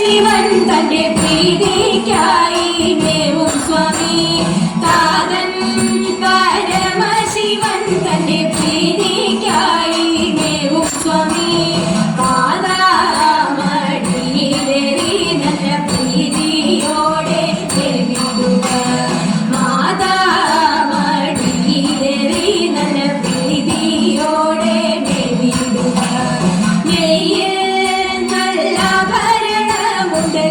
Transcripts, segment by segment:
ശിവൻ തന്റെ പ്രീതിക്കായി ദേവും സ്വാമി താതൻ പരമശിവൻ തന്റെ പ്രീതിക്കായി ദേവും സ്വാമി പാതാമടിയിലേറി നല്ല പ്രീതിയോടെ ദേവിടുക മാതാമടിയിലേറി നല്ല പ്രീതിയോടെ ദേവിടുക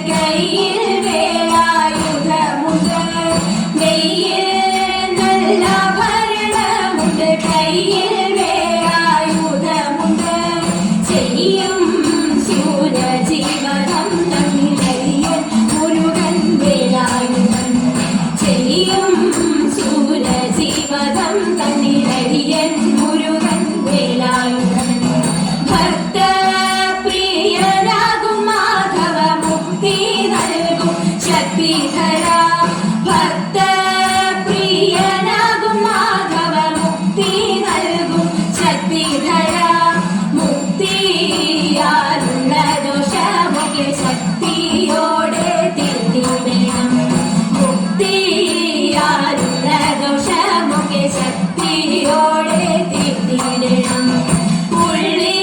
കയ്യിൽ വേലായുധമുണ്ട് നെയ്യിൽ നല്ല ഭരണമുണ്ട് കയ്യിൽ വേലായുധമുണ്ട് ചെയ്യും ശൂരജീവനം തന്നിലയ്യൻ മുരുകൻ വേലായുധൻ ചെയ്യും ശൂരജീവനം തന്നിലയ്യൻ മുരുകൻ വേലായുധൻ ശക്തിധര ഭക്ത പ്രിയനാകും മാധവ മുക്തി നൽകും ശക്തിധര മുക്തിയാലുള്ള ദോഷമൊക്കെ ശക്തിയോടെ തിരിഞ്ഞിടണം മുക്തിയാലുള്ള ദോഷമൊക്കെ ശക്തിയോടെ തിരിഞ്ഞിടണം പുള്ളി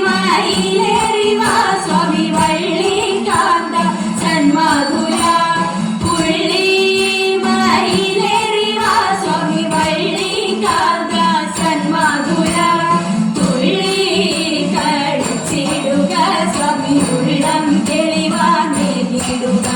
മയിലേറി വാ സ്വാമി വള്ളി കാന്ത സന്മാധുര ഉള്ളം തെളിവാൻ നേടിടുക